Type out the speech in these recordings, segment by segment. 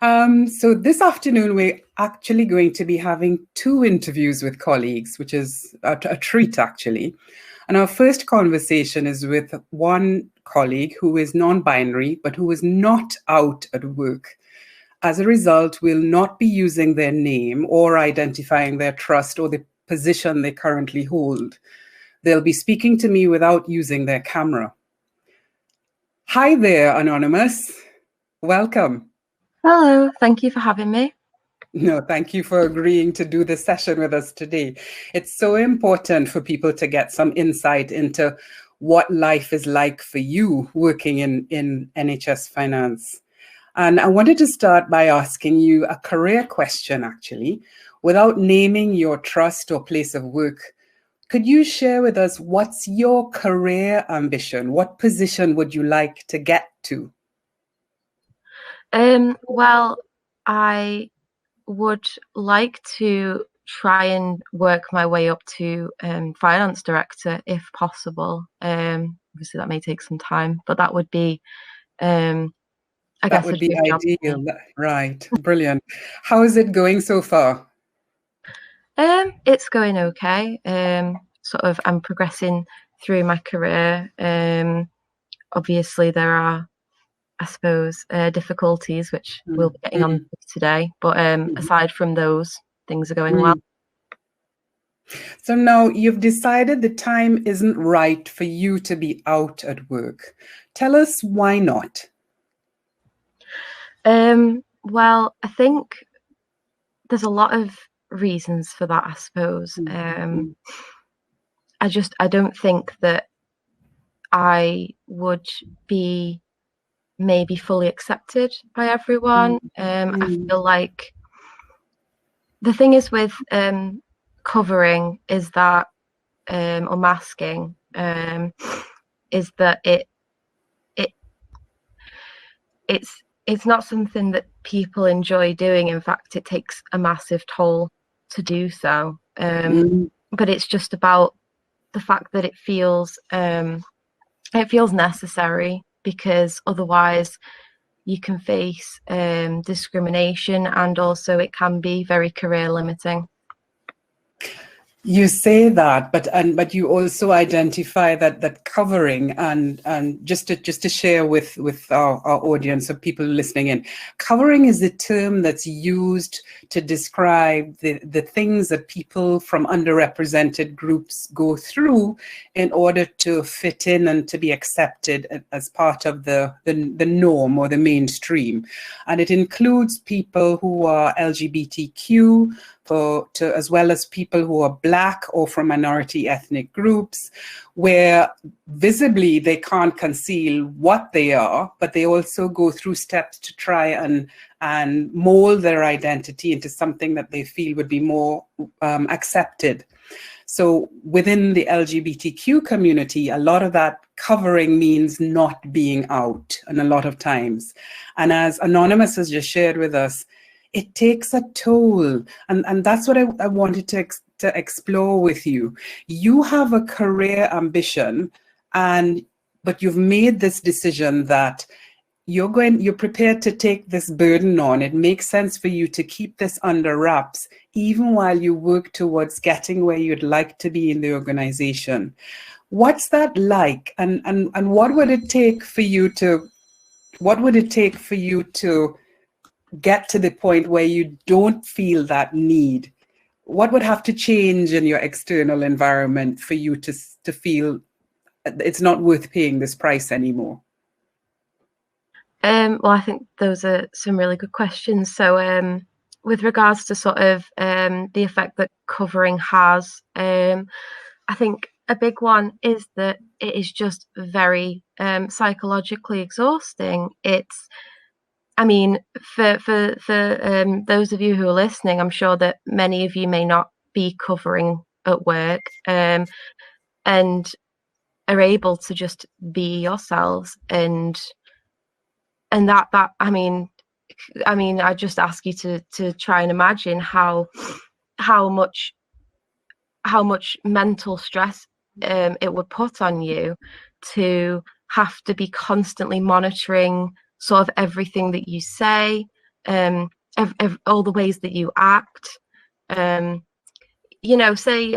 So this afternoon, we're actually going to be having two interviews with colleagues, which is a treat, actually. And our first conversation is with one colleague who is non-binary, but who is not out at work. As a result, will not be using their name or identifying their trust or the position they currently hold. They'll be speaking to me without using their camera. Hi there, Anonymous. Welcome. Hello, thank you for having me. No, thank you for agreeing to do this session with us today. It's so important for people to get some insight into what life is like for you working in NHS Finance. And I wanted to start by asking you a career question, actually, without naming your trust or place of work. Could you share with us what's your career ambition? What position would you like to get to? Well, I would like to try and work my way up to finance director if possible. Obviously, that may take some time, but that would be, I guess, that would be ideal. Right, brilliant. How is it going so far? It's going okay. I'm progressing through my career. Obviously, there are, I suppose, difficulties which we'll be getting on today. But aside from those, things are going well. So now you've decided the time isn't right for you to be out at work. Tell us why not? Well, I think there's a lot of reasons for that, I suppose. I don't think that I would be maybe fully accepted by everyone. I feel like the thing is with covering is that or masking is that it's not something that people enjoy doing. In fact, it takes a massive toll to do so. But it's just about the fact that it feels necessary, because otherwise you can face discrimination, and also it can be very career limiting. You say that, but you also identify that covering and just to share with our audience of people listening in, covering is the term that's used to describe the things that people from underrepresented groups go through in order to fit in and to be accepted as part of the norm or the mainstream. And it includes people who are LGBTQ, as well as people who are Black or from minority ethnic groups, where visibly they can't conceal what they are, but they also go through steps to try and mold their identity into something that they feel would be more accepted. So within the LGBTQ community, a lot of that covering means not being out, and a lot of times. And as Anonymous has just shared with us, it takes a toll. And that's what I wanted to explore with you. You have a career ambition, but you've made this decision that you're prepared to take this burden on. It makes sense for you to keep this under wraps, even while you work towards getting where you'd like to be in the organization. What's that like? And what would it take for you to get to the point where you don't feel that need? What would have to change in your external environment for you to feel it's not worth paying this price anymore? Well, I think those are some really good questions. So with regards to sort of the effect that covering has, I think a big one is that it is just very psychologically exhausting. I mean, for those of you who are listening, I'm sure that many of you may not be covering at work and are able to just be yourselves, and that I mean, I just ask you to try and imagine how much mental stress it would put on you to have to be constantly monitoring sort of everything that you say, all the ways that you act. You know, say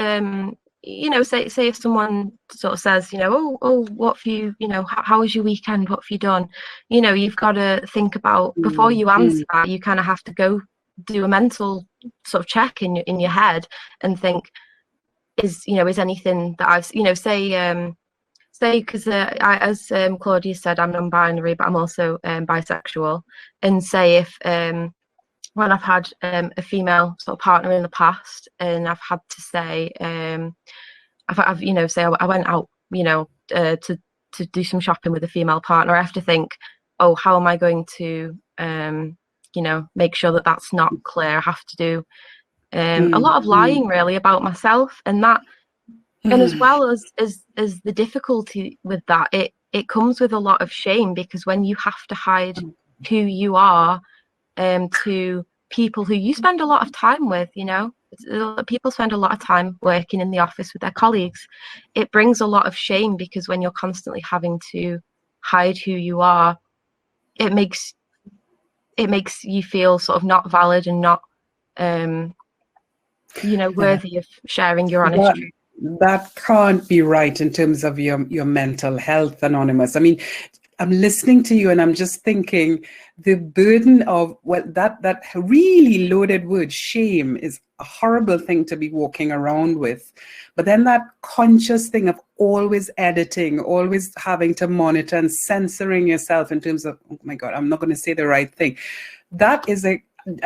say if someone sort of says, you know, oh, what have you, you know, how was your weekend? What have you done? You know, you've got to think about, before you answer that, you kind of have to go do a mental sort of check in your head and think, is anything that I've, you know, say because as Claudia said, I'm non-binary, but I'm also bisexual, and say if when I've had a female sort of partner in the past, and I've had to say, I've you know, say I went out, you know, to do some shopping with a female partner, I have to think, oh, how am I going to, you know, make sure that that's not clear? I have to do a lot of lying really about myself, and that, and as well as the difficulty with that, it comes with a lot of shame, because when you have to hide who you are to people who you spend a lot of time with, you know, people spend a lot of time working in the office with their colleagues. It brings a lot of shame, because when you're constantly having to hide who you are, it makes you feel sort of not valid and not you know, worthy of sharing your honest truth. That can't be right in terms of your mental health, Anonymous. I mean, I'm listening to you and I'm just thinking the burden of, well, that really loaded word, shame, is a horrible thing to be walking around with. But then that conscious thing of always editing, always having to monitor and censoring yourself in terms of, oh my God, I'm not going to say the right thing. That is I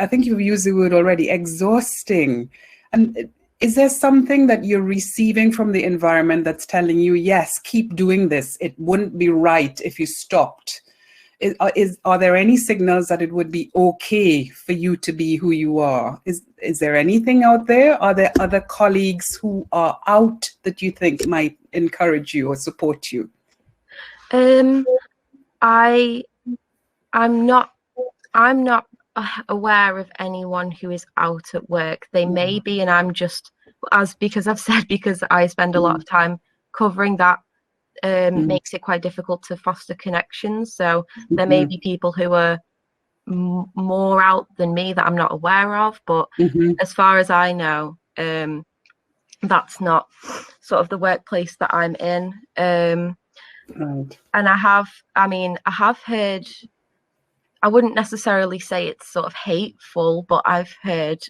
think you've used the word already, exhausting. And is there something that you're receiving from the environment that's telling you, yes, keep doing this, it wouldn't be right if you stopped? Are there any signals that it would be okay for you to be who you are? Is there anything out there? Are there other colleagues who are out that you think might encourage you or support you? I'm not aware of anyone who is out at work. They may be, and I'm just, because I've said, because I spend a lot of time covering that, makes it quite difficult to foster connections. So there may be people who are more out than me that I'm not aware of, but as far as I know, that's not sort of the workplace that I'm in. Right. And I have heard, I wouldn't necessarily say it's sort of hateful, but I've heard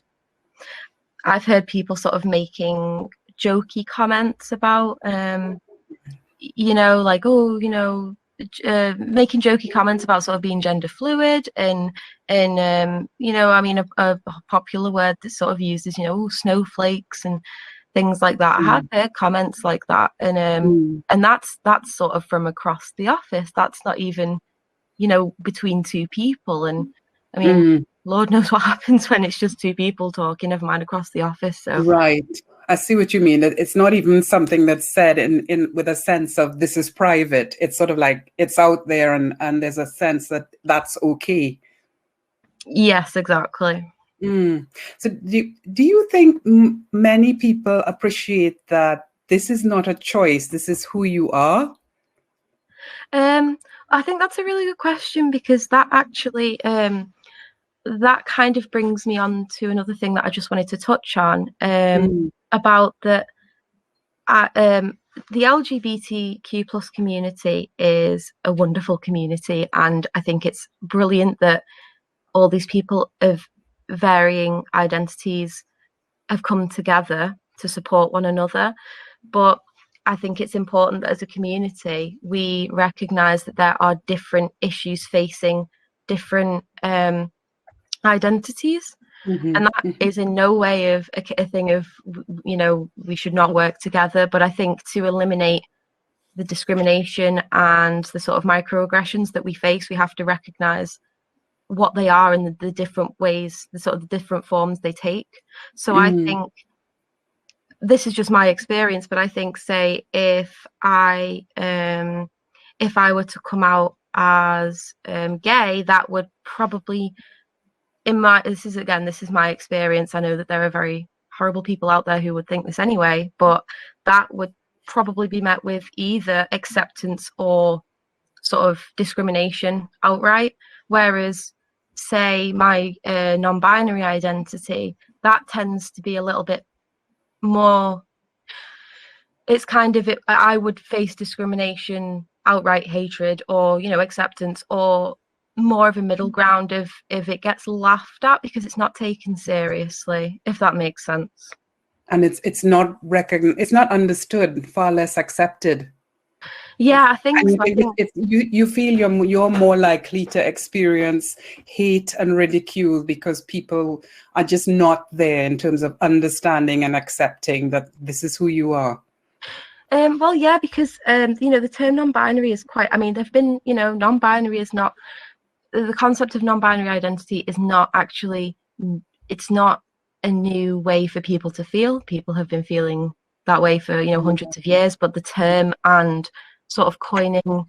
people sort of making jokey comments about, you know, like, oh, you know, making jokey comments about sort of being gender fluid, and you know, I mean, a popular word that's sort of used is, you know, snowflakes and things like that. I have heard comments like that, and that's sort of from across the office. That's not even, you know, between two people. And I mean, Lord knows what happens when it's just two people talking, never mind across the office. So right, I see what you mean. It's not even something that's said in with a sense of this is private. It's sort of like it's out there, and there's a sense that that's okay. Yes, exactly. So do you think many people appreciate that this is not a choice, this is who you are? I think that's a really good question, because that actually that kind of brings me on to another thing that I just wanted to touch on, about that. The LGBTQ plus community is a wonderful community, and I think it's brilliant that all these people of varying identities have come together to support one another. But I think it's important that as a community, we recognise that there are different issues facing different identities. And that is in no way of a thing of, you know, we should not work together. But I think to eliminate the discrimination and the sort of microaggressions that we face, we have to recognise what they are and the different ways, the sort of the different forms they take. So I think, this is just my experience, but I think, say, if I were to come out as gay, that would probably, this is my experience. I know that there are very horrible people out there who would think this anyway, but that would probably be met with either acceptance or sort of discrimination outright. Whereas say my non-binary identity, that tends to be a little bit more, it's kind of, I would face discrimination, outright hatred, or, you know, acceptance, or more of a middle ground of if it gets laughed at because it's not taken seriously, if that makes sense. And it's not recognized, it's not understood, far less accepted. Yeah, I think and so. I think you feel you're more likely to experience hate and ridicule because people are just not there in terms of understanding and accepting that this is who you are. Well, yeah, because you know, the term non-binary is quite, I mean, there've been, you know, non-binary is not, the concept of non-binary identity is not actually, it's not a new way for people to feel. People have been feeling that way for, you know, hundreds of years, but the term and sort of coining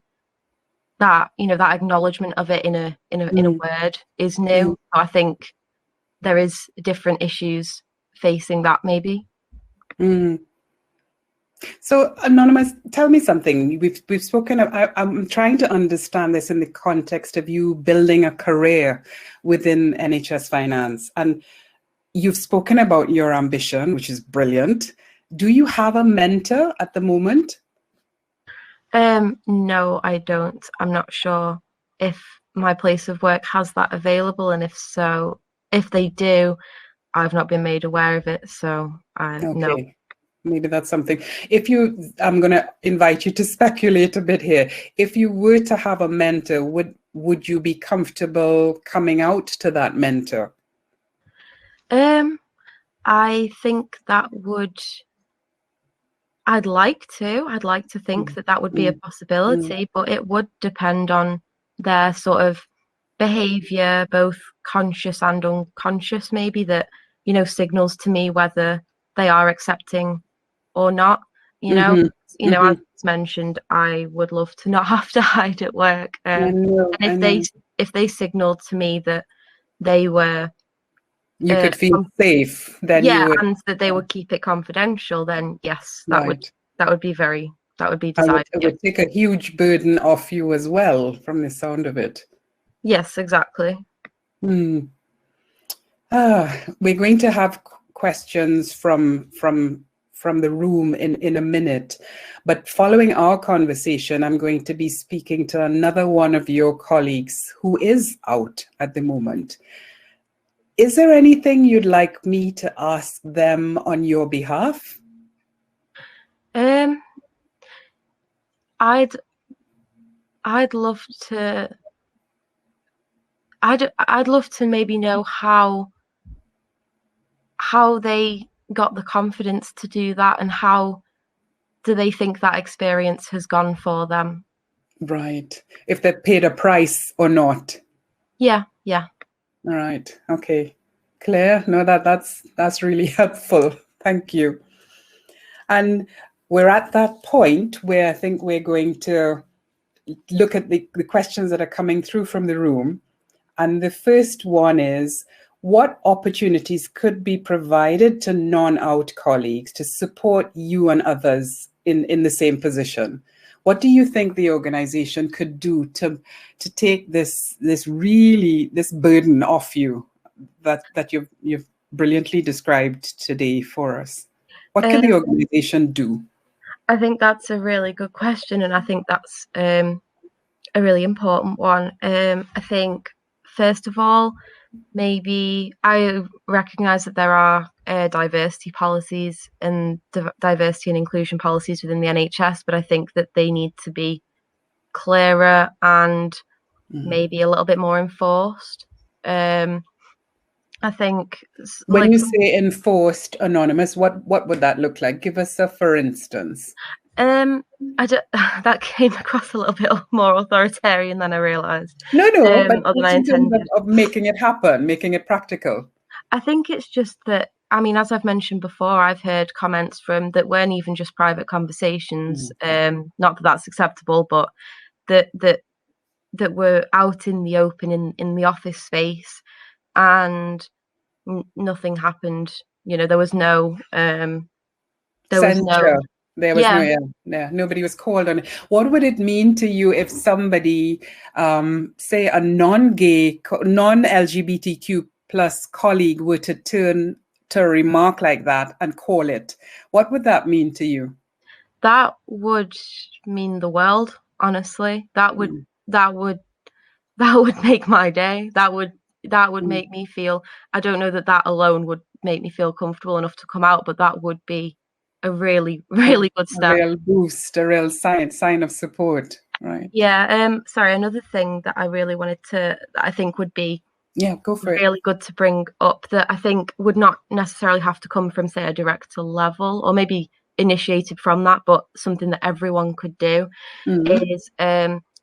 that, you know, that acknowledgement of it in a word is new. So I think there is different issues facing that, maybe. So, Anonymous, tell me something. We've spoken. I'm trying to understand this in the context of you building a career within NHS Finance, and you've spoken about your ambition, which is brilliant. Do you have a mentor at the moment? No, I don't. I'm not sure if my place of work has that available, and if so, if they do, I've not been made aware of it. So, no. Maybe that's something. I'm going to invite you to speculate a bit here. If you were to have a mentor, would you be comfortable coming out to that mentor? I think that would. I'd like to think that would be a possibility, but it would depend on their sort of behavior, both conscious and unconscious, maybe, that, you know, signals to me whether they are accepting or not, you know. As mentioned, I would love to not have to hide at work. And if they signaled to me that they were, you could feel safe, then you would, and that they would keep it confidential, then yes, that would be desired. It would take a huge burden off you as well, from the sound of it. Yes, exactly. We're going to have questions from the room in a minute, but following our conversation, I'm going to be speaking to another one of your colleagues who is out at the moment. Is there anything you'd like me to ask them on your behalf? I'd love to. I'd love to maybe know how they got the confidence to do that, and how do they think that experience has gone for them? Right. If they paid a price or not. Yeah. All right. Okay. Claire, no, that's really helpful. Thank you. And we're at that point where I think we're going to look at the questions that are coming through from the room. And the first one is, what opportunities could be provided to non-out colleagues to support you and others in the same position? What do you think the organization could do to take this burden off you that you've brilliantly described today for us? What can the organization do? I think that's a really good question, and I think that's a really important one. I think, first of all, maybe I recognise that there are diversity policies and diversity and inclusion policies within the NHS, but I think that they need to be clearer and maybe a little bit more enforced. I think, when you say enforced, Anonymous, what would that look like? Give us a for instance. That came across a little bit more authoritarian than I realised. No, but in terms of making it happen, making it practical. I think it's just that, I mean, as I've mentioned before, I've heard comments from that weren't even just private conversations. Not that that's acceptable, but that were out in the open in the office space, and nothing happened. You know, there was no censure. There was nobody was called on it. What would it mean to you if somebody, say a non-gay, non-LGBTQ plus colleague were to turn to a remark like that and call it? What would that mean to you? That would mean the world, honestly. That would make my day. That would make me feel, I don't know that alone would make me feel comfortable enough to come out, but that would be a really, really good step. A real boost, a real sign of support, right? Yeah. Sorry, another thing that I really wanted that I think would be go for it. Really good to bring up, that I think would not necessarily have to come from, say, a director level, or maybe initiated from that, but something that everyone could do is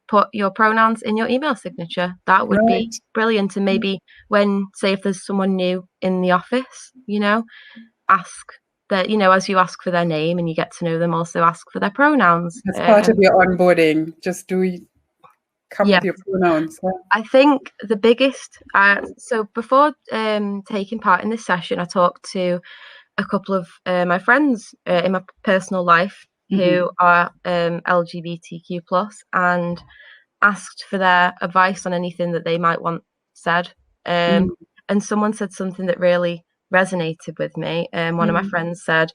put your pronouns in your email signature. That would be brilliant. And maybe when, say, if there's someone new in the office, ask that, as you ask for their name and you get to know them, also ask for their pronouns. As part of your onboarding, just come with your pronouns. Yeah. I think the biggest, so before taking part in this session, I talked to a couple of my friends in my personal life who are LGBTQ plus, and asked for their advice on anything that they might want said. And someone said something that really resonated with me. One of my friends said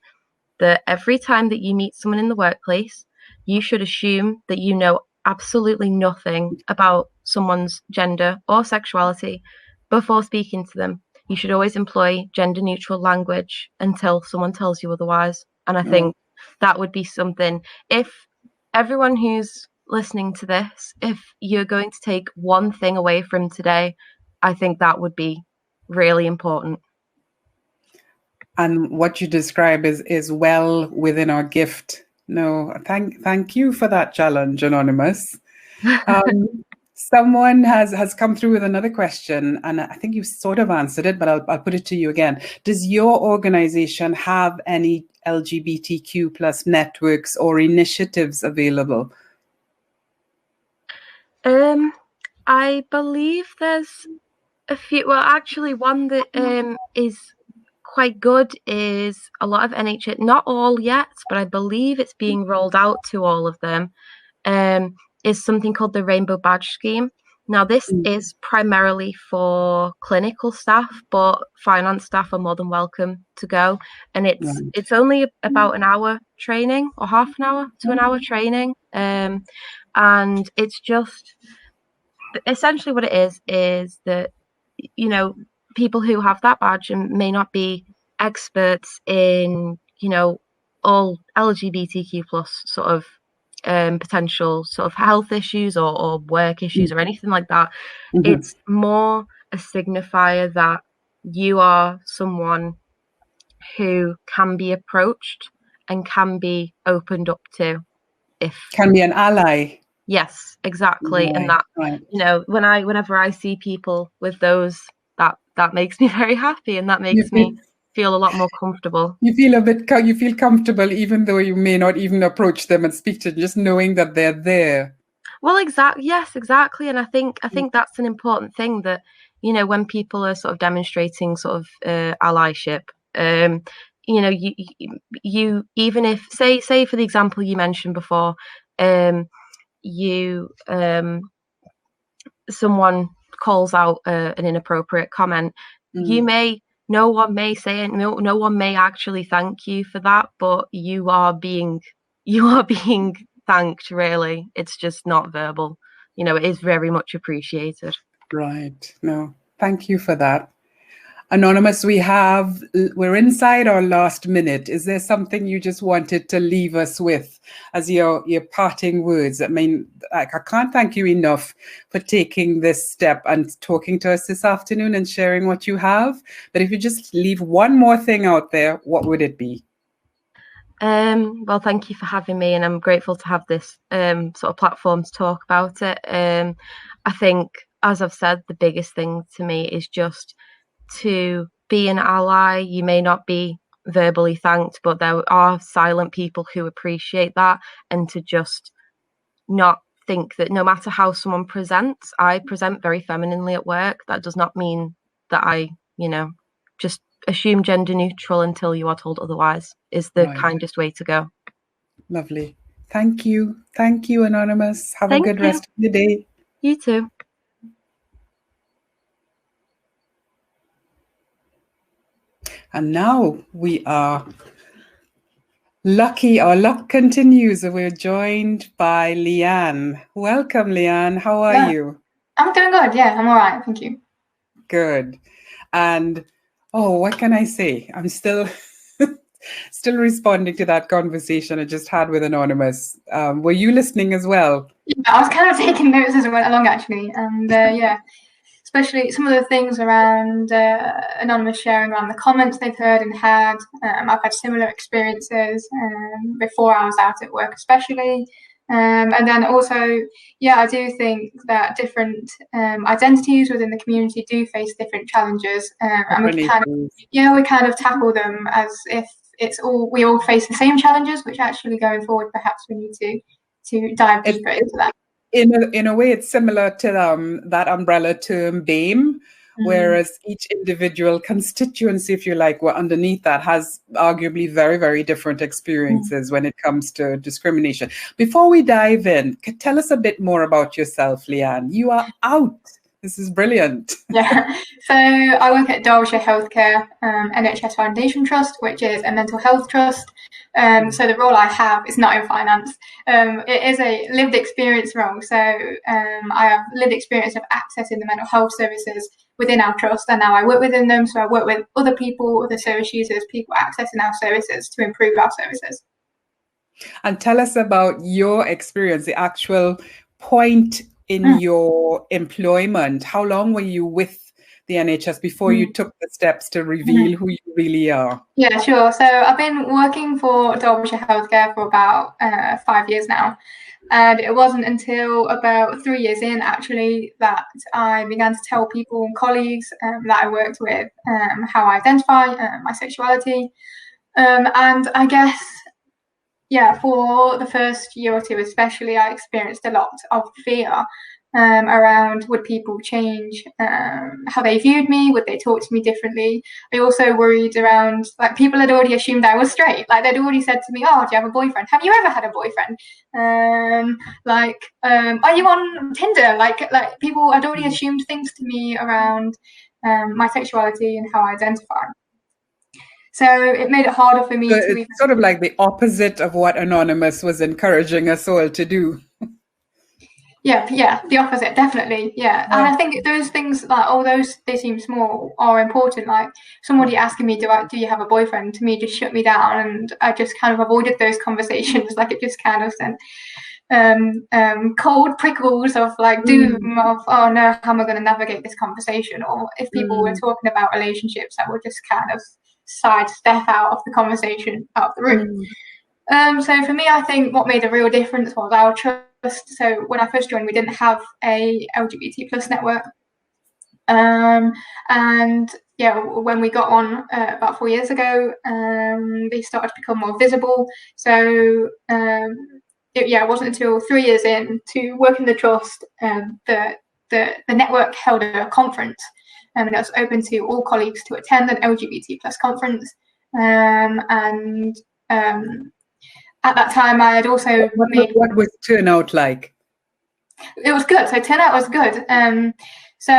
that every time that you meet someone in the workplace, you should assume that you know absolutely nothing about someone's gender or sexuality before speaking to them. You should always employ gender neutral language until someone tells you otherwise. And I think that would be something, if everyone who's listening to this, if you're going to take one thing away from today, I think that would be really important. And what you describe is well within our gift. No, thank you for that challenge, Anonymous. Someone has come through with another question, and I think you sort of answered it, but I'll put it to you again. Does your organization have any LGBTQ plus networks or initiatives available? I believe there's a few. Well, actually, one that is quite good is a lot of NHS, not all yet, but I believe it's being rolled out to all of them, is something called the Rainbow Badge Scheme. Now, this is primarily for clinical staff, but finance staff are more than welcome to go. And it's only about an hour training, or half an hour to an hour training. And it's just essentially what it is that, people who have that badge and may not be experts in, all LGBTQ plus sort of potential sort of health issues or work issues or anything like that. It's more a signifier that you are someone who can be approached and can be opened up to. Can be an ally. Yes, exactly. Right, and that, whenever I see people with those, that makes me very happy, and that makes me feel a lot more comfortable. You feel comfortable even though you may not even approach them and speak to them, just knowing that they're there. Well, yes, exactly. And I think that's an important thing, that, when people are sort of demonstrating sort of allyship, you even if, say for the example you mentioned before, someone calls out an inappropriate comment, no one may say it, no one may actually thank you for that, but you are being thanked, really. It's just not verbal. It is very much appreciated. Right. No, thank you for that. Anonymous, we're inside our last minute. Is there something you just wanted to leave us with as your parting words? I mean, I can't thank you enough for taking this step and talking to us this afternoon and sharing what you have. But if you just leave one more thing out there, what would it be? Well, thank you for having me, and I'm grateful to have this sort of platform to talk about it. I think, as I've said, the biggest thing to me is just to be an ally. You may not be verbally thanked, but there are silent people who appreciate that, and to just not think that no matter how someone presents, I present very femininely at work. That does not mean that I, just assume gender neutral until you are told otherwise is the kindest way to go. Lovely. Thank you. Thank you, Anonymous. Have a Thank good you. rest of the day. You too. And now we are lucky, our luck continues. We're joined by Leanne. Welcome, Leanne. How are you? I'm doing good. Yeah, I'm all right. Thank you. Good. And what can I say? I'm still responding to that conversation I just had with Anonymous. Were you listening as well? Yeah, I was kind of taking notes as I went along, actually. And yeah, especially some of the things around Anonymous sharing around the comments they've heard and had. I've had similar experiences before I was out at work, especially. And then also, yeah, I do think that different identities within the community do face different challenges, and we kind of tackle them as if we all face the same challenges, which actually going forward, perhaps we need to dive deeper into that. In a way, it's similar to that umbrella term BAME, whereas each individual constituency, if you like, underneath that has arguably very, very different experiences when it comes to discrimination. Before we dive in, tell us a bit more about yourself, Leanne. You are out. This is brilliant. Yeah, so I work at Derbyshire Healthcare NHS Foundation Trust, which is a mental health trust. So the role I have is not in finance. It is a lived experience role. So I have lived experience of accessing the mental health services within our trust, and now I work within them. So I work with other people, other service users, people accessing our services to improve our services. And tell us about your experience, the actual point in your employment. How long were you with the NHS before you took the steps to reveal who you really are? Yeah, sure. So I've been working for Derbyshire Healthcare for about 5 years now. And it wasn't until about 3 years in, actually, that I began to tell people and colleagues that I worked with how I identify, my sexuality. And I guess, yeah, for the first year or two especially, I experienced a lot of fear around would people change how they viewed me, would they talk to me differently. I also worried around, like, people had already assumed I was straight, like they'd already said to me, oh, do you have a boyfriend, have you ever had a boyfriend, are you on Tinder, like people had already assumed things to me around my sexuality and how I identify. So it made it harder for me to even... sort of like the opposite of what Anonymous was encouraging us all to do. Yeah, the opposite, definitely. Yeah. And I think those things, like, although they seem small, are important. Like somebody asking me, do you have a boyfriend, to me just shut me down, and I just kind of avoided those conversations. Like it just kind of sent cold prickles of like doom of, oh no, how am I going to navigate this conversation? Or if people were talking about relationships, I would just kind of sidestep out of the conversation, out of the room. So for me, I think what made a real difference was our trust. So when I first joined, we didn't have a LGBT plus network. And yeah, when we got on about 4 years ago, they started to become more visible. So it wasn't until 3 years in to work in the trust that the network held a conference, and it was open to all colleagues to attend an LGBT plus conference. At that time, I had also what was turnout like? It was good. So turnout was good. So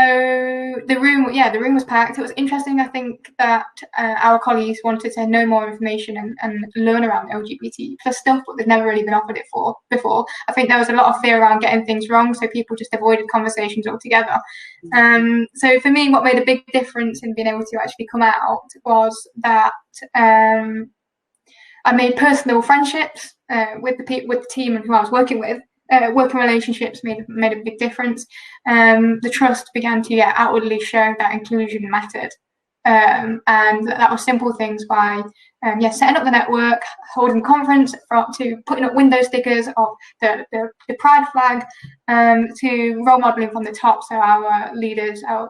the room was packed. It was interesting. I think that our colleagues wanted to know more information and learn around LGBT plus stuff, but they've never really been offered it before. I think there was a lot of fear around getting things wrong, so people just avoided conversations altogether. So for me, what made a big difference in being able to actually come out was that I made personal friendships with the team and who I was working with. Working relationships made a big difference. The trust began to outwardly show that inclusion mattered, and that was simple things by setting up the network, holding conference, to putting up window stickers of the pride flag, to role modeling from the top. So our leaders, our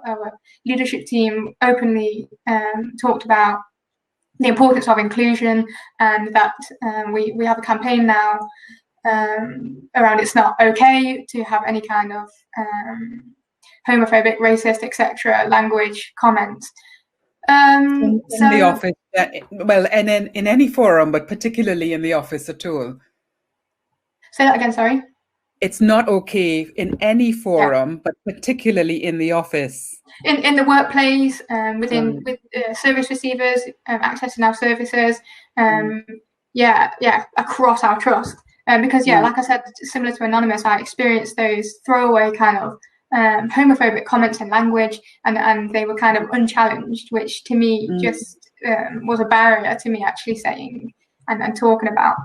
leadership team, openly talked about the importance of inclusion, and that we have a campaign now around it's not okay to have any kind of homophobic, racist, etc. language comments. In the office, well, and in any forum, but particularly in the office at all. Say that again, sorry. It's not okay in any forum, but particularly in the office. In the workplace, with service receivers, accessing our services, across our trust. Because like I said, similar to Anonymous, I experienced those throwaway kind of homophobic comments and language, and they were kind of unchallenged, which to me just was a barrier to me actually saying and talking about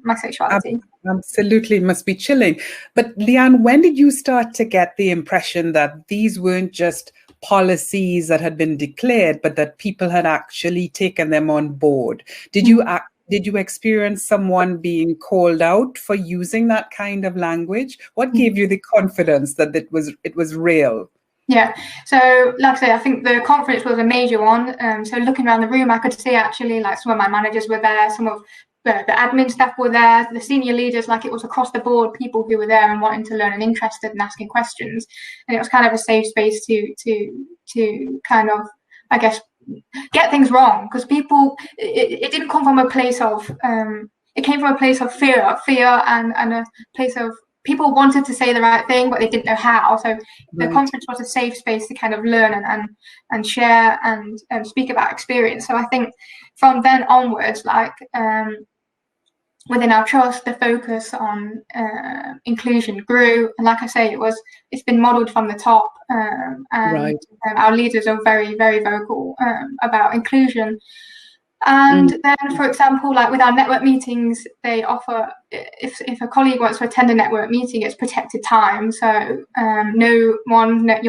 my sexuality. Absolutely, must be chilling. But Leanne, when did you start to get the impression that these weren't just policies that had been declared, but that people had actually taken them on board? Did you experience someone being called out for using that kind of language? What gave you the confidence that it was real? Yeah, so like I say, I think the conference was a major one. So looking around the room, I could see actually like some of my managers were there, some of the admin staff were there, the senior leaders, like it was across the board, people who were there and wanting to learn and interested and asking questions. And it was kind of a safe space to kind of, I guess, get things wrong, because people, it didn't come from a place of, it came from a place of fear and a place of people wanted to say the right thing, but they didn't know how. So the conference was a safe space to kind of learn and share and speak about experience. So I think from then onwards, like within our trust, the focus on inclusion grew. And like I say, it's been modelled from the top, and our leaders are very, very vocal about inclusion. And then, for example, like with our network meetings, they offer, if a colleague wants to attend a network meeting, it's protected time. So your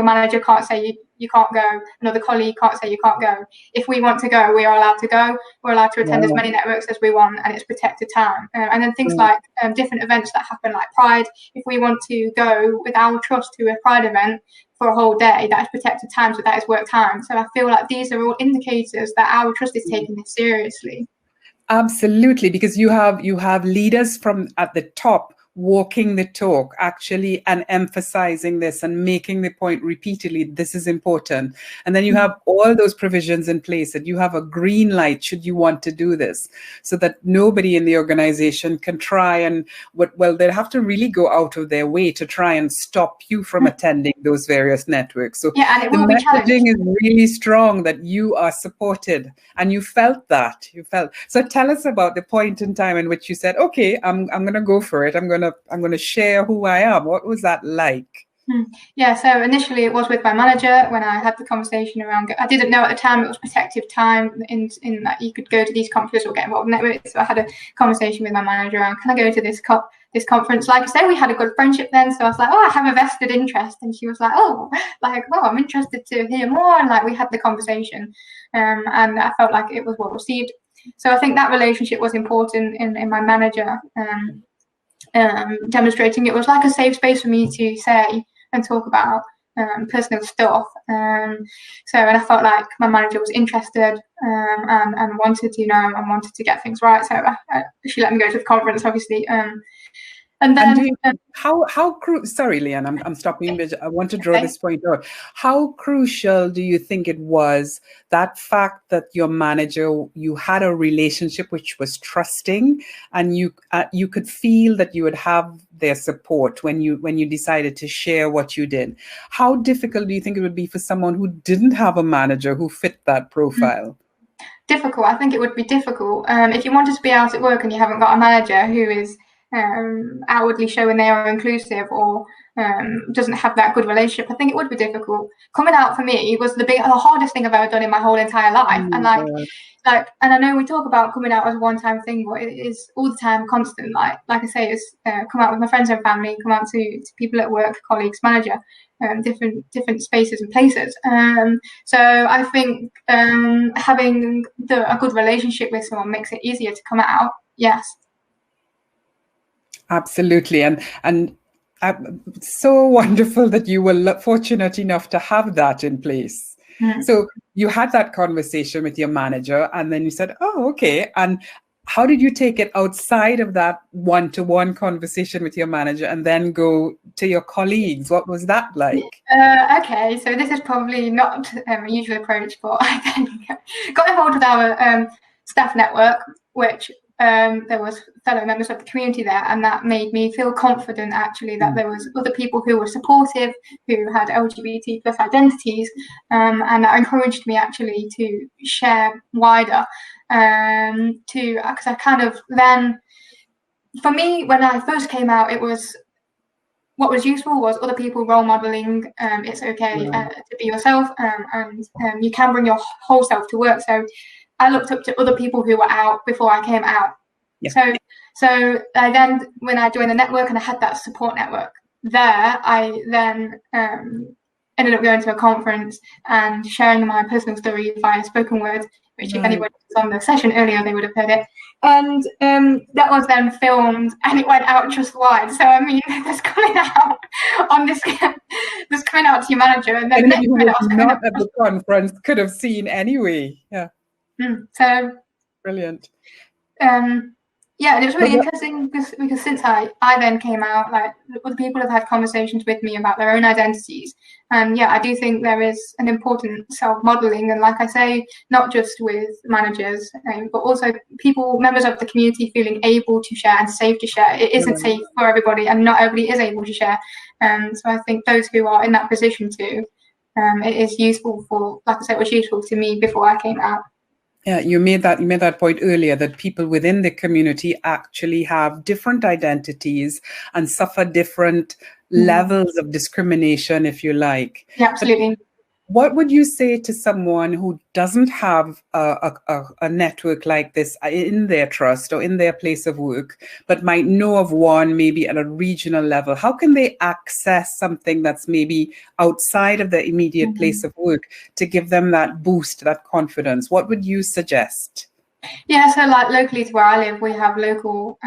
manager can't say you can't go, another colleague can't say you can't go. If we want to go, we are allowed to go. We're allowed to attend as many networks as we want, and it's protected time. And then things like different events that happen, like Pride, if we want to go with our trust to a Pride event for a whole day, that is protected time, so that is work time. So I feel like these are all indicators that our trust is taking this seriously. Absolutely, because you have leaders from at the top walking the talk, actually, and emphasizing this and making the point repeatedly, this is important. And then you have all those provisions in place that you have a green light should you want to do this, so that nobody in the organization can try and, they'll have to really go out of their way to try and stop you from attending those various networks. So and it will the be messaging is really strong that you are supported, and you felt that. So tell us about the point in time in which you said, okay, I'm going to go for it. I'm going to share who I am. What was that like? Yeah, so initially it was with my manager when I had the conversation around, I didn't know at the time it was protective time in that you could go to these conferences or get involved in networks. So I had a conversation with my manager around, can I go to this conference? Like I say, we had a good friendship then. So I was like, I have a vested interest. And she was like, I'm interested to hear more. And like we had the conversation, and I felt like it was well received. So I think that relationship was important in my manager, demonstrating it was like a safe space for me to say and talk about personal stuff. And I felt like my manager was interested and wanted to know and wanted to get things right. So she let me go to the conference, obviously. And then, sorry, Leanne, I'm stopping you. I want to draw this point out. How crucial do you think it was, that fact that your manager, you had a relationship which was trusting, and you could feel that you would have their support when you decided to share what you did? How difficult do you think it would be for someone who didn't have a manager who fit that profile? Difficult. I think it would be difficult. If you wanted to be out at work and you haven't got a manager who is outwardly showing they are inclusive or doesn't have that good relationship, I think it would be difficult. Coming out for me was the hardest thing I've ever done in my whole entire life. And and I know we talk about coming out as a one-time thing, but it is all the time, constant. Like I say, it's come out with my friends and family, come out to people at work, colleagues, manager, different spaces and places. So I think having a good relationship with someone makes it easier to come out. Yes. Absolutely, and so wonderful that you were fortunate enough to have that in place. So you had that conversation with your manager, and then you said, "Oh, okay." And how did you take it outside of that one-to-one conversation with your manager, and then go to your colleagues? What was that like? Okay, so this is probably not a usual approach, but I then got involved with our staff network, which there was fellow members of the community there, and that made me feel confident actually that there was other people who were supportive, who had LGBT plus identities, and that encouraged me actually to share wider, because I kind of then, for me, when I first came out, it was, what was useful was other people role modeling. It's okay to be yourself, and you can bring your whole self to work. So I looked up to other people who were out before I came out. Yeah. So I then, when I joined the network and I had that support network there, I then ended up going to a conference and sharing my personal story via spoken word, which if anyone was on the session earlier, they would have heard it. And that was then filmed and it went out just wide. So I mean, that's coming out on this, this coming out to your manager, and then who was not at the conference could have seen anyway. Yeah. So brilliant. Yeah, and it was really interesting because since I then came out, like, other people have had conversations with me about their own identities, and yeah, I do think there is an important self-modeling, and like I say, not just with managers, but also people, members of the community, feeling able to share and safe to share. It isn't safe for everybody, and not everybody is able to share. So I think those who are in that position too, it is useful for, like I said, it was useful to me before I came out. Yeah, you made that point earlier, that people within the community actually have different identities and suffer different levels of discrimination, if you like. Yeah, absolutely. But what would you say to someone who doesn't have a network like this in their trust or in their place of work, but might know of one maybe at a regional level? How can they access something that's maybe outside of their immediate place of work to give them that boost, that confidence? What would you suggest? Yeah, so like locally to where I live, we have a local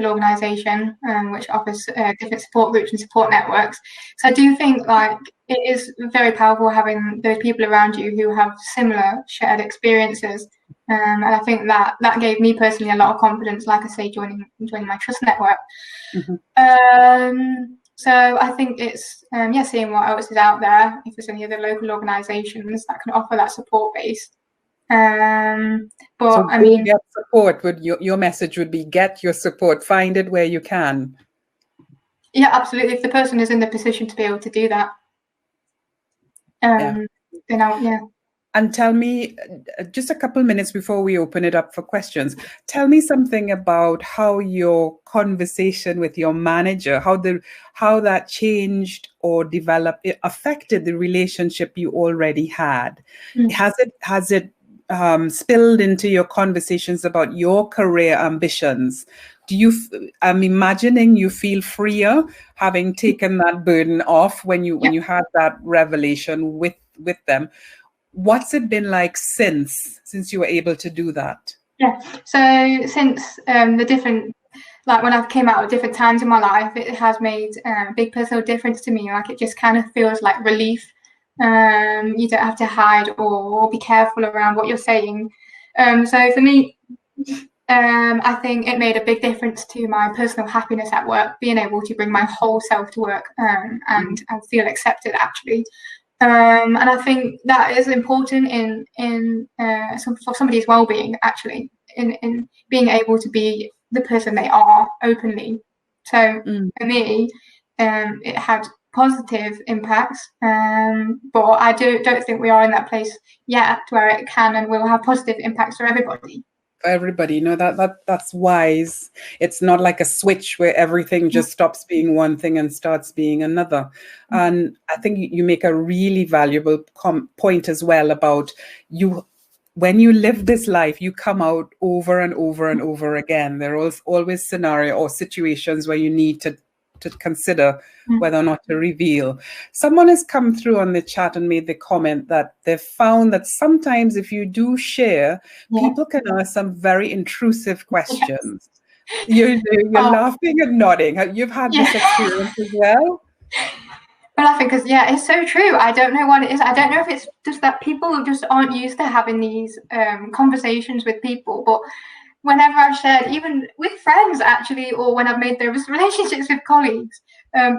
organisation which offers different support groups and support networks. So I do think like it is very powerful having those people around you who have similar shared experiences, and I think that gave me personally a lot of confidence. Like I say, joining my trust network. So I think it's seeing what else is out there, if there's any other local organisations that can offer that support base. But so I mean, get support. Would your message would be get your support, find it where you can. Yeah, absolutely. If the person is in the position to be able to do that, then And tell me, just a couple minutes before we open it up for questions, tell me something about how your conversation with your manager, how that changed or developed, it affected the relationship you already had. Has it spilled into your conversations about your career ambitions? I'm imagining you feel freer having taken that burden off when you had that revelation with them. What's it been like since you were able to do that? Yeah, so since the different, like when I've came out at different times in my life, it has made a big personal difference to me. Like it just kind of feels like relief. You don't have to hide or be careful around what you're saying. So for me, I think it made a big difference to my personal happiness at work, being able to bring my whole self to work and feel accepted actually. And I think that is important for somebody's well-being actually, in being able to be the person they are openly. So for me, it had positive impacts, but I don't think we are in that place yet where it can and will have positive impacts for everybody. For everybody, that's wise. It's not like a switch where everything just stops being one thing and starts being another. And I think you make a really valuable point as well about when you live this life, you come out over and over and over again. There are always scenario or situations where you need to consider whether or not to reveal. Someone has come through on the chat and made the comment that they've found that sometimes if you do share, people can ask some very intrusive questions. You're laughing and nodding. You've had this experience as well? I'm laughing because it's so true. I don't know what it is. I don't know if it's just that people just aren't used to having these conversations with people, but whenever I've shared, even with friends actually, or when I've made those relationships with colleagues,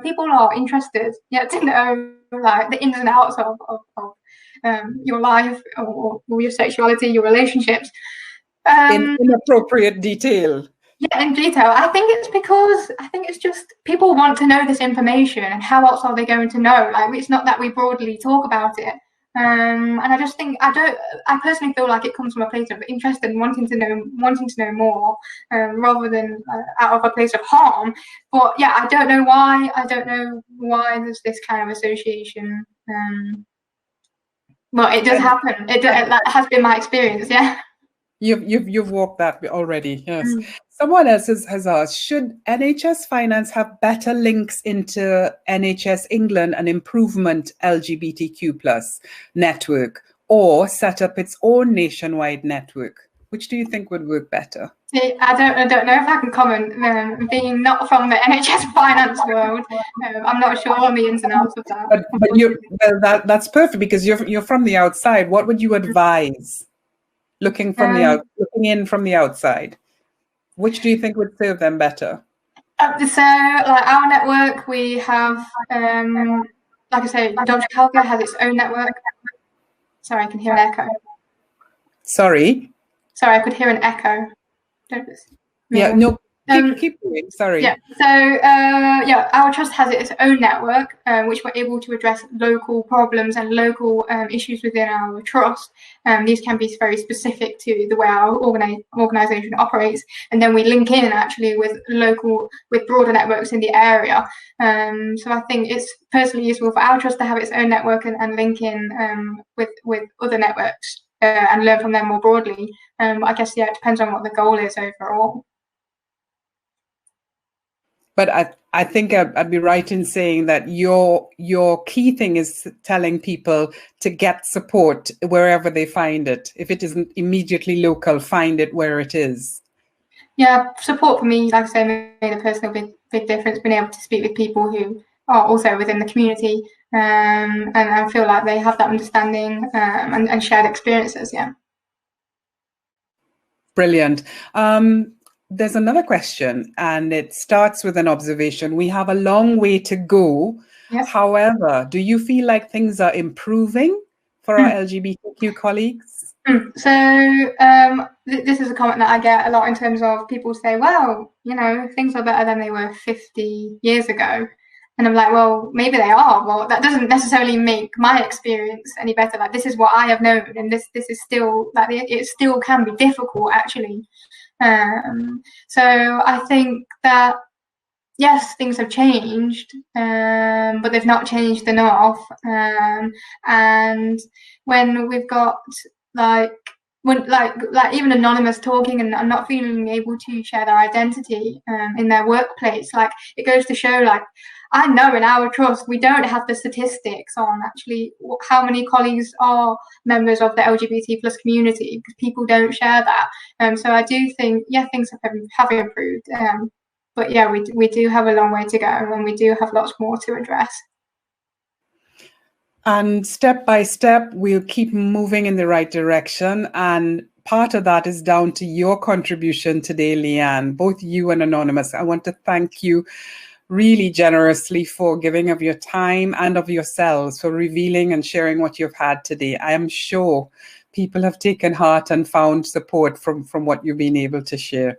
people are interested to know like the ins and outs of your life or your sexuality, your relationships. in inappropriate detail? Yeah, in detail. I think it's just people want to know this information, and how else are they going to know? Like, it's not that we broadly talk about it. And I just think I personally feel like it comes from a place of interest and wanting to know more, rather than out of a place of harm. But yeah, I don't know why there's this kind of association. Well, it does happen. That has been my experience. Yeah. You've walked that already, yes. Someone else has asked, should NHS Finance have better links into NHS England and improvement LGBTQ plus network, or set up its own nationwide network? Which do you think would work better? I don't know if I can comment. Being not from the NHS finance world, I'm not sure on the ins and outs of that. But that's perfect, because you're from the outside. What would you advise? Looking in from the outside, which do you think would serve them better? So, like our network, we have, like I say, Dr. Calca has its own network. Sorry, I can hear an echo. Sorry, I could hear an echo. Yeah, no. Keep going. Sorry. Yeah. So our trust has its own network, which we're able to address local problems and local issues within our trust. These can be very specific to the way our organisation operates, and then we link in actually with broader networks in the area. So I think it's personally useful for our trust to have its own network and link in with other networks and learn from them more broadly. I guess it depends on what the goal is overall. But I think I'd be right in saying that your key thing is telling people to get support wherever they find it. If it isn't immediately local, find it where it is. Yeah, support for me, like I say, made a personal big difference. Being able to speak with people who are also within the community, and I feel like they have that understanding and shared experiences. Yeah. Brilliant. There's another question, and it starts with an observation. We have a long way to go. Yes. However, do you feel like things are improving for our LGBTQ colleagues? So this is a comment that I get a lot in terms of people say, well, things are better than they were 50 years ago. And I'm like, well, maybe they are. Well, that doesn't necessarily make my experience any better. Like, this is what I have known, and this is still, like, it still can be difficult, actually. So I think that, yes, things have changed, but they've not changed enough. And when we've got like even anonymous talking and not feeling able to share their identity in their workplace, like, it goes to show, like, I know in our trust we don't have the statistics on actually how many colleagues are members of the LGBT plus community, because people don't share that. So I do think, things have improved, but we do have a long way to go, and we do have lots more to address. And step by step, we'll keep moving in the right direction. And part of that is down to your contribution today, Leanne, both you and Anonymous. I want to thank you really generously for giving of your time and of yourselves, for revealing and sharing what you've had today. I am sure people have taken heart and found support from what you've been able to share.